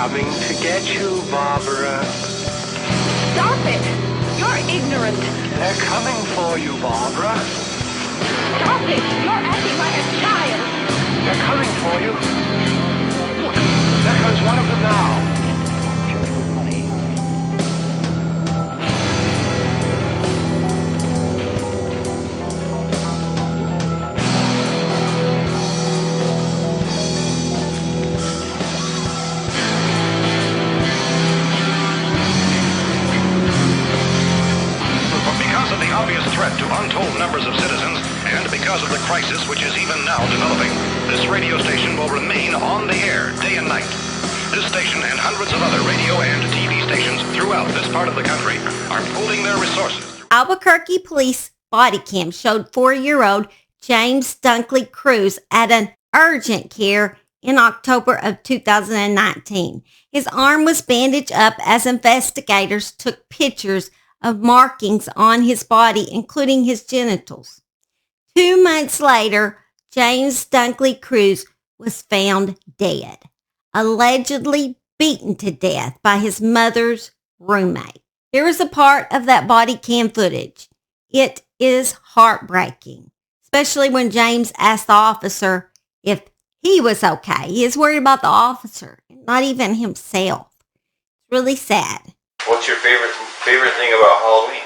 coming to get you, Barbara. Stop it! You're ignorant. They're coming for you, Barbara. Stop it! You're acting like a child. They're coming for you. There comes one of them now. Threat to untold numbers of citizens, and because of the crisis which is even now developing, this radio station will remain on the air day and night. This station and hundreds of other radio and TV stations throughout this part of the country are pooling their resources. Albuquerque police body cam showed 4-year-old James Dunklee Cruz at an urgent care in October of 2019. His arm was bandaged up as investigators took pictures of markings on his body, including his genitals. 2 months later, James Dunklee Cruz was found dead, allegedly beaten to death by his mother's roommate. Here is a part of that body cam footage. It is heartbreaking, especially when James asked the officer if he was okay. He is worried about the officer, not even himself. It's really sad. What's your favorite thing about Halloween?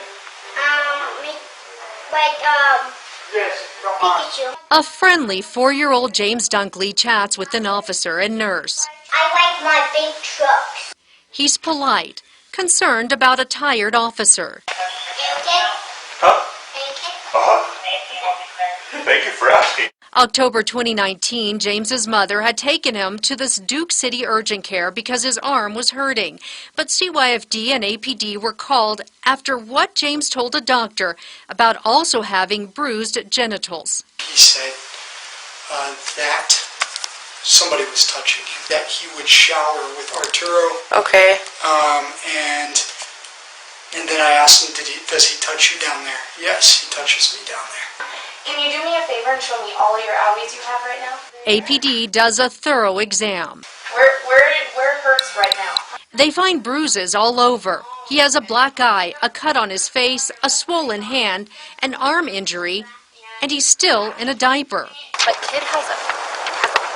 Pikachu. A friendly 4-year-old James Dunklee chats with an officer and nurse. I like my big trucks. He's polite, concerned about a tired officer. Huh? Thank you for asking. October 2019, James's mother had taken him to this Duke City urgent care because his arm was hurting. But CYFD and APD were called after what James told a doctor about also having bruised genitals. He said that somebody was touching him, that he would shower with Arturo. Okay. And then I asked him, does he touch you down there? Yes, he touches me down there. Can you do me a favor and show me all your owies you have right now? APD does a thorough exam. Where hurts right now? They find bruises all over. He has a black eye, a cut on his face, a swollen hand, an arm injury, and he's still in a diaper. But kid has a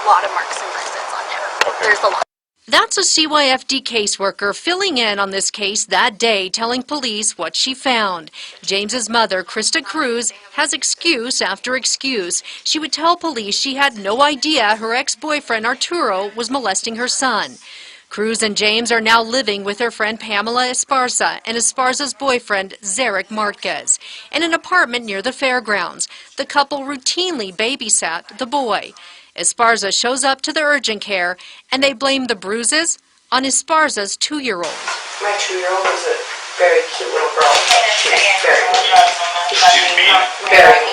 lot of marks and bruises on there. There's a lot. That's a CYFD caseworker filling in on this case that day, telling police what she found. James's mother, Krista Cruz, has excuse after excuse. She would tell police she had no idea her ex-boyfriend Arturo was molesting her son. Cruz and James are now living with their friend Pamela Esparza and Esparza's boyfriend, ZERRICK MARQUEZ, in an apartment near the fairgrounds. The couple routinely babysat the boy. Esparza shows up to the urgent care, and they blame the bruises on Esparza's 2-year-old. My 2-year-old is a very cute little girl. She's very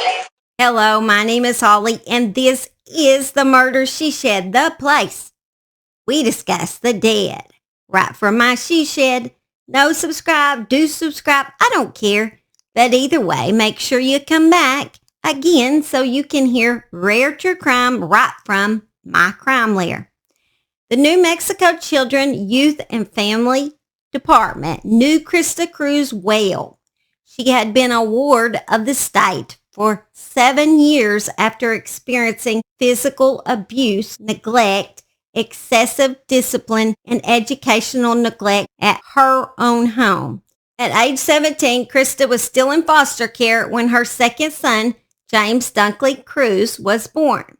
mean. Hello, my name is Holly, and this is The Murder She Shed, the place we discuss the dead. Right from my she shed. No subscribe, do subscribe, I don't care. But either way, make sure you come back again so you can hear rare true crime right from my crime lair. The New Mexico Children, Youth and Family Department knew Krista Cruz well. She had been a ward of the state for 7 years after experiencing physical abuse, neglect, excessive discipline, and educational neglect at her own home. At age 17, Krista was still in foster care when her second son, James Dunklee Cruz, was born.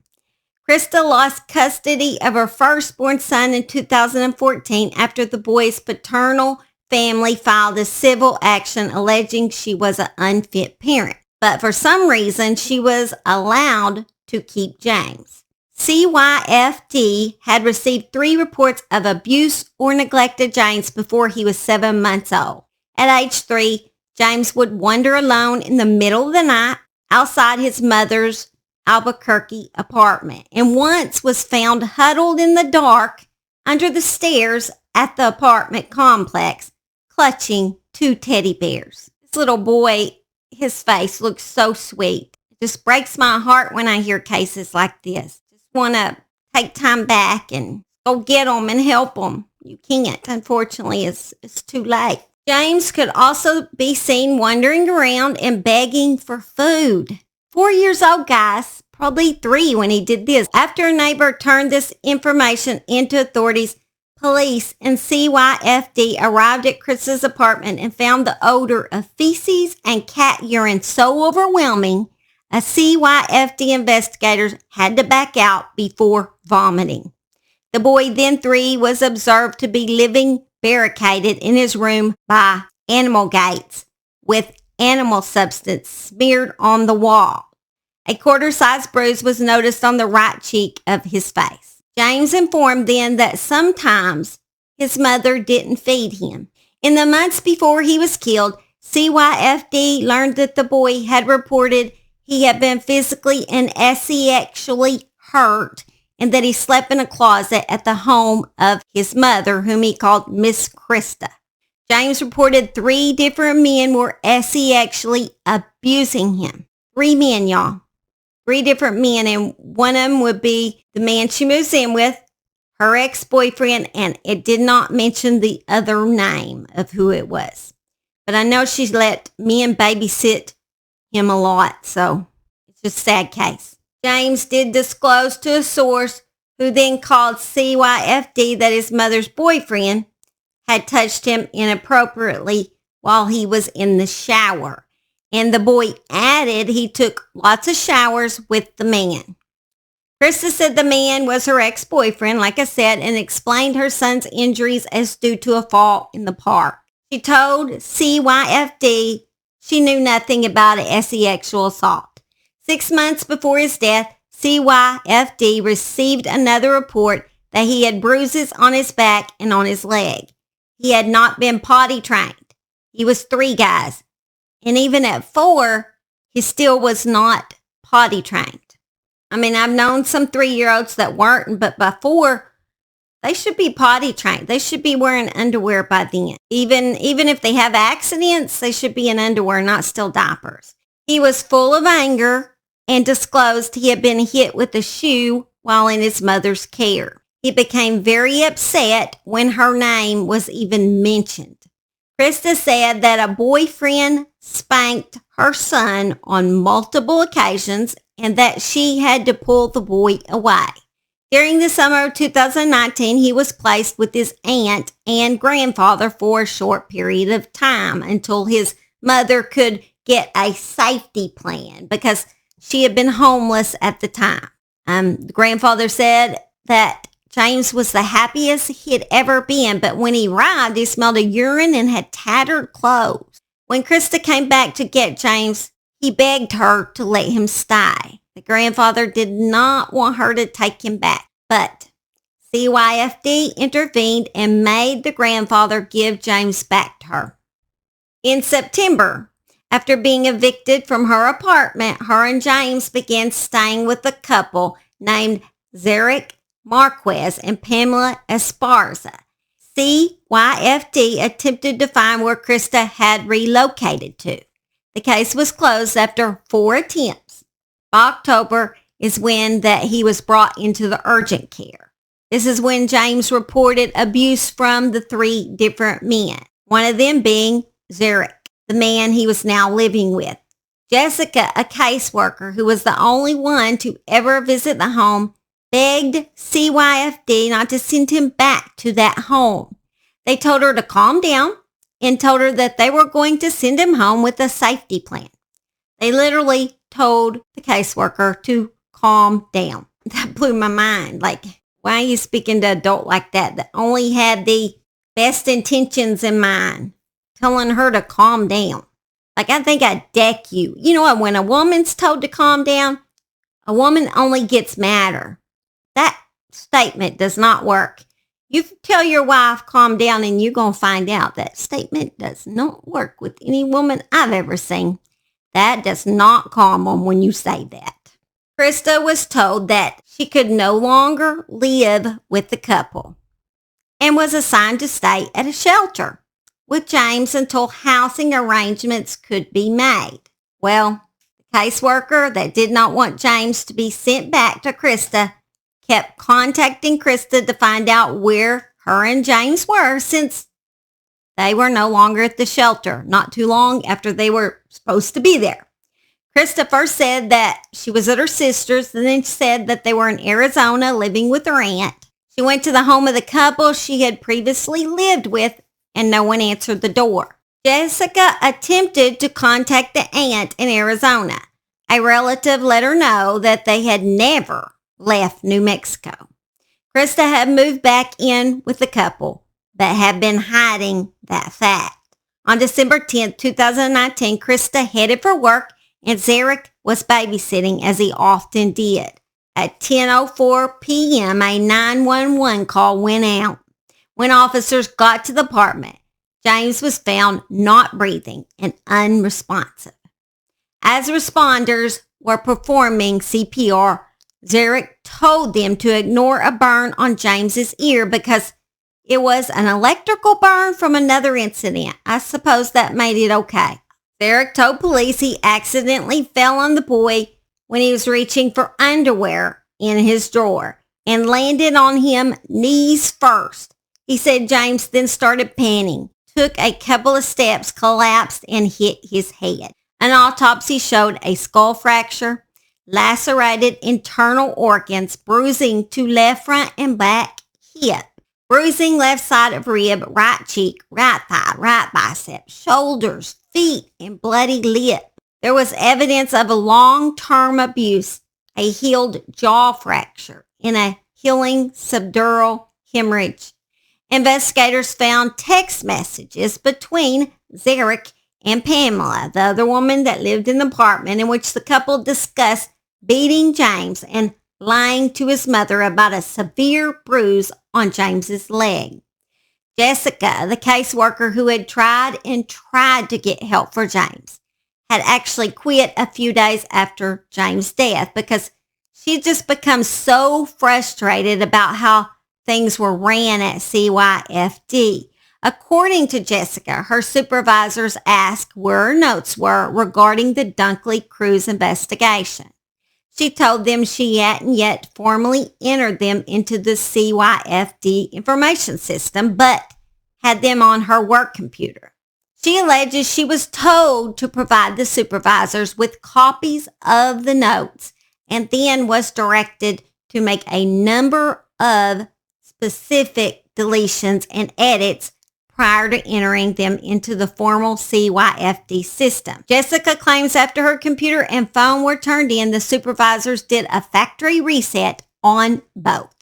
Krista lost custody of her firstborn son in 2014 after the boy's paternal family filed a civil action alleging she was an unfit parent. But for some reason, she was allowed to keep James. CYFD had received 3 reports of abuse or neglect of James before he was 7 months old. At age 3, James would wander alone in the middle of the night outside his mother's Albuquerque apartment, and once was found huddled in the dark under the stairs at the apartment complex, clutching 2 teddy bears. This little boy, his face looks so sweet. It just breaks my heart when I hear cases like this. Just want to take time back and go get them and help them. You can't. Unfortunately, it's too late. James could also be seen wandering around and begging for food. 4 years old, guys. Probably 3 when he did this. After a neighbor turned this information into authorities, police and CYFD arrived at Chris's apartment and found the odor of feces and cat urine so overwhelming, a CYFD investigators had to back out before vomiting. The boy, then 3, was observed to be living barricaded in his room by animal gates with animal substance smeared on the wall. A quarter-sized bruise was noticed on the right cheek of his face. James informed then that sometimes his mother didn't feed him. In the months before he was killed, CYFD learned that the boy had reported he had been physically and sexually hurt and that he slept in a closet at the home of his mother, whom he called Miss Krista. James reported 3 different men were sexually abusing him. 3 men, y'all. 3 different men, and one of them would be the man she moves in with, her ex-boyfriend, and it did not mention the other name of who it was. But I know she's let men babysit him a lot, so it's just a sad case. James did disclose to a source who then called CYFD that his mother's boyfriend had touched him inappropriately while he was in the shower. And the boy added he took lots of showers with the man. Krista said the man was her ex-boyfriend, like I said, and explained her son's injuries as due to a fall in the park. She told CYFD she knew nothing about a sexual assault. 6 months before his death, CYFD received another report that he had bruises on his back and on his leg. He had not been potty trained. He was 3, guys. And even at 4, he still was not potty trained. I mean, I've known some 3-year-olds that weren't, but by 4, they should be potty trained. They should be wearing underwear by then. Even if they have accidents, they should be in underwear, not still diapers. He was full of anger and disclosed he had been hit with a shoe while in his mother's care. He became very upset when her name was even mentioned. Krista said that a boyfriend spanked her son on multiple occasions and that she had to pull the boy away. During the summer of 2019, he was placed with his aunt and grandfather for a short period of time until his mother could get a safety plan because she had been homeless at the time. The grandfather said that James was the happiest he'd ever been, but when he arrived, he smelled of urine and had tattered clothes. When Krista came back to get James, he begged her to let him stay. The grandfather did not want her to take him back, but CYFD intervened and made the grandfather give James back to her. In September, after being evicted from her apartment, her and James began staying with a couple named ZERRICK, MARQUEZ, and Pamela Esparza. CYFD attempted to find where Krista had relocated to. The case was closed after 4 attempts. October is when that he was brought into the urgent care. This is when James reported abuse from the 3 different men, one of them being ZERRICK, the man he was now living with. Jessica, a caseworker who was the only one to ever visit the home, begged CYFD not to send him back to that home. They told her to calm down and told her that they were going to send him home with a safety plan. They literally told the caseworker to calm down. That blew my mind. Like, why are you speaking to an adult like that only had the best intentions in mind, telling her to calm down? Like, I think I'd deck you. You know what? When a woman's told to calm down, a woman only gets madder. That statement does not work. You tell your wife, calm down, and you're going to find out that statement does not work with any woman I've ever seen. That does not calm them when you say that. Krista was told that she could no longer live with the couple and was assigned to stay at a shelter with James until housing arrangements could be made. Well, the caseworker that did not want James to be sent back to Krista kept contacting Krista to find out where her and James were, since they were no longer at the shelter, not too long after they were supposed to be there. Krista first said that she was at her sister's, and then said that they were in Arizona living with her aunt. She went to the home of the couple she had previously lived with, and no one answered the door. Jessica attempted to contact the aunt in Arizona. A relative let her know that they had never left New Mexico. Krista had moved back in with the couple, but had been hiding that fact. On December 10, 2019, Krista headed for work, and ZERRICK was babysitting, as he often did. At 10:04 p.m., a 911 call went out. When officers got to the apartment, James was found not breathing and unresponsive. As responders were performing CPR, ZERRICK told them to ignore a burn on James's ear because it was an electrical burn from another incident. I suppose that made it okay. ZERRICK told police he accidentally fell on the boy when he was reaching for underwear in his drawer and landed on him knees first. He said James then started panting, took a couple of steps, collapsed, and hit his head. An autopsy showed a skull fracture, lacerated internal organs, bruising to left front and back hip, bruising left side of rib, right cheek, right thigh, right bicep, shoulders, feet, and bloody lip. There was evidence of a long-term abuse, a healed jaw fracture, and a healing subdural hemorrhage. Investigators found text messages between ZERRICK and Pamela, the other woman that lived in the apartment, in which the couple discussed beating James and lying to his mother about a severe bruise on James's leg. Jessica, the caseworker who had tried to get help for James, had actually quit a few days after James' death because she'd just become so frustrated about how things were ran at CYFD. According to Jessica, her supervisors asked where her notes were regarding the Dunklee Cruz investigation. She told them she hadn't yet formally entered them into the CYFD information system, but had them on her work computer. She alleges she was told to provide the supervisors with copies of the notes and then was directed to make a number of specific deletions and edits prior to entering them into the formal CYFD system. Jessica claims after her computer and phone were turned in, the supervisors did a factory reset on both.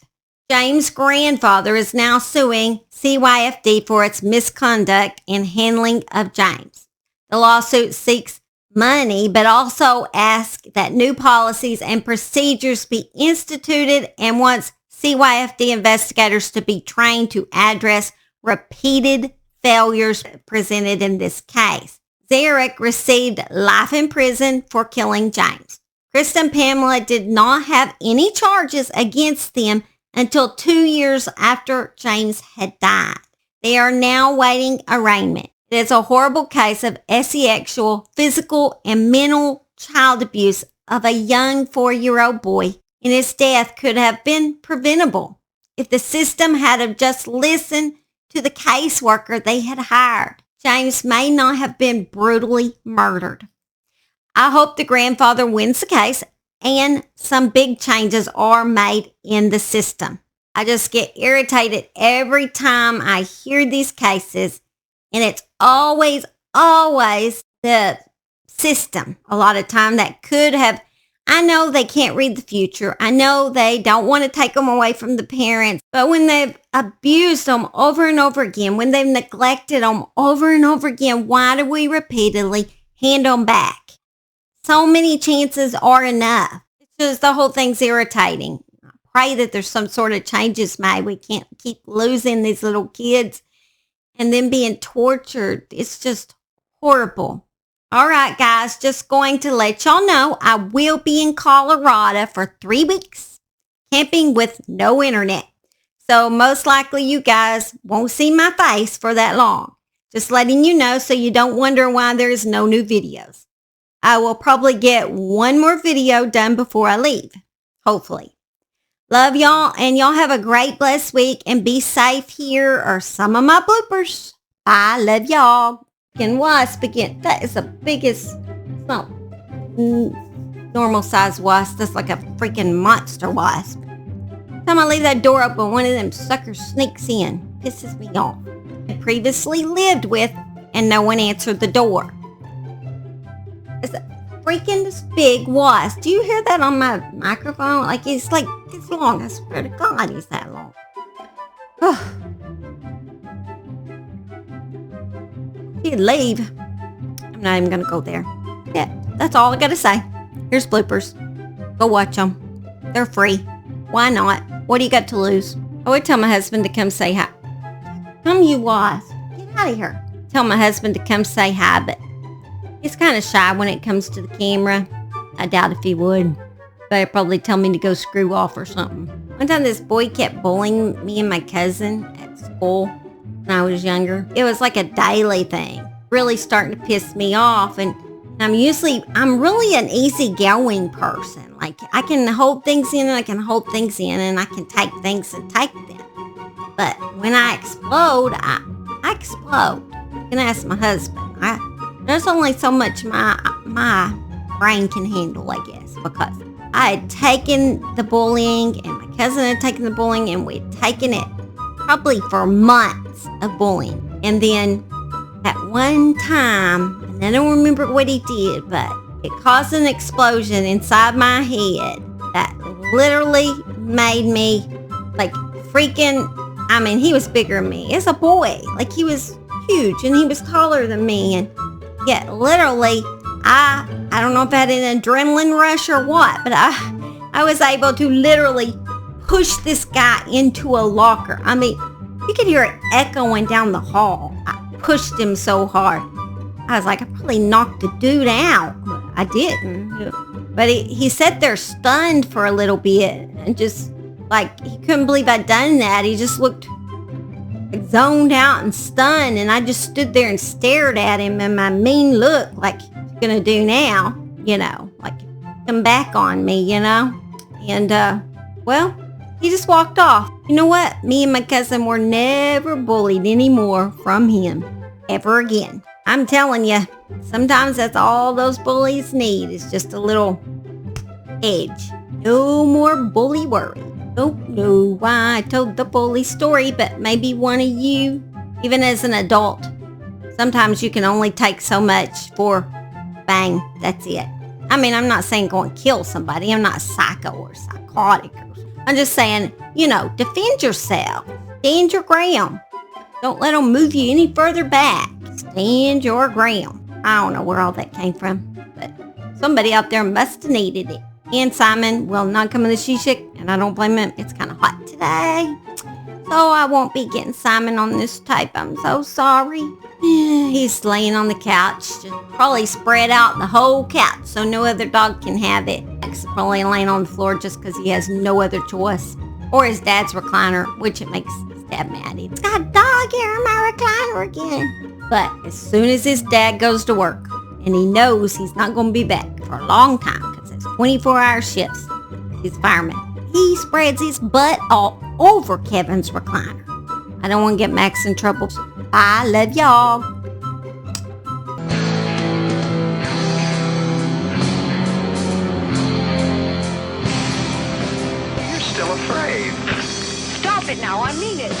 James' grandfather is now suing CYFD for its misconduct in handling of James. The lawsuit seeks money, but also asks that new policies and procedures be instituted and wants CYFD investigators to be trained to address repeated failures presented in this case. ZERRICK received life in prison for killing James. Krista and Pamela did not have any charges against them until 2 years after James had died. They are now waiting arraignment. It is a horrible case of sexual, physical, and mental child abuse of a young 4-year-old boy, and his death could have been preventable if the system had have just listened to the caseworker they had hired. James may not have been brutally murdered. I hope the grandfather wins the case and some big changes are made in the system. I just get irritated every time I hear these cases, and it's always the system a lot of time that could have. I know they can't read the future. I know they don't want to take them away from the parents. But when they've abused them over and over again, when they've neglected them over and over again, why do we repeatedly hand them back? So many chances are enough. It's just the whole thing's irritating. I pray that there's some sort of changes made. We can't keep losing these little kids and then being tortured. It's just horrible. All right, guys, just going to let y'all know I will be in Colorado for 3 weeks, camping with no internet. So most likely you guys won't see my face for that long. Just letting you know so you don't wonder why there's no new videos. I will probably get one more video done before I leave, hopefully. Love y'all, and y'all have a great, blessed week, and be safe. Here are some of my bloopers. I love y'all. And wasp again. That is the biggest, it's not normal size wasp. That's like a freaking monster wasp. Time I leave that door open, one of them suckers sneaks in. Pisses me off. I previously lived with, and no one answered the door. It's a freaking this big wasp. Do you hear that on my microphone? Like it's long. I swear to God, it's that long. He'd leave. I'm not even gonna go there. Yeah, that's all I gotta say. Here's bloopers. Go watch them. They're free. Why not? What do you got to lose? I would tell my husband to come say hi. Come, you wasp. Get out of here. Tell my husband to come say hi, but he's kind of shy when it comes to the camera. I doubt if he would. But he'd probably tell me to go screw off or something. One time this boy kept bullying me and my cousin at school when I was younger. It was like a daily thing. Really starting to piss me off. And I'm really an easygoing person. Like, I can hold things in and I can hold things in and I can take things and take them. But when I explode, I explode. You can ask my husband. There's only so much my brain can handle, I guess, because I had taken the bullying and my cousin had taken the bullying and we'd taken it probably for months of bullying. And then at one time, and I don't remember what he did, but it caused an explosion inside my head that literally made me like freaking, I mean, he was bigger than me. As a boy, like he was huge and he was taller than me. And yet literally, I don't know if I had an adrenaline rush or what, but I was able to literally push this guy into a locker. I mean, you could hear it echoing down the hall. I pushed him so hard. I was like, I probably knocked the dude out. I didn't. But he sat there stunned for a little bit and just like he couldn't believe I'd done that. He just looked like zoned out and stunned, and I just stood there and stared at him and my mean look like, what you gonna do now? You know, like come back on me, you know? And well, he just walked off. You know what? Me and my cousin were never bullied anymore from him ever again. I'm telling you, sometimes that's all those bullies need is just a little edge. No more bully worry. Don't know why I told the bully story, but maybe one of you, even as an adult, sometimes you can only take so much for bang, that's it. I mean, I'm not saying go and kill somebody. I'm not psycho or psychotic. I'm just saying, you know, defend yourself. Stand your ground. Don't let them move you any further back. Stand your ground. I don't know where all that came from, but somebody out there must have needed it. And Simon will not come in the she-chick, and I don't blame him. It's kind of hot today, so I won't be getting Simon on this tape. I'm so sorry. He's laying on the couch, just probably spread out the whole couch so no other dog can have it. He's probably laying on the floor just because he has no other choice. Or his dad's recliner, which it makes his dad mad. He's got a dog here in my recliner again. But as soon as his dad goes to work, and he knows he's not going to be back for a long time, 24-hour shifts. He's a fireman. He spreads his butt all over Kevin's recliner. I don't want to get Max in trouble. I love y'all. You're still afraid. Stop it now, I mean it.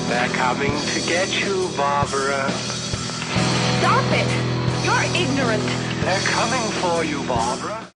They're coming to get you, Barbara. Stop it. You're ignorant. They're coming for you, Barbara.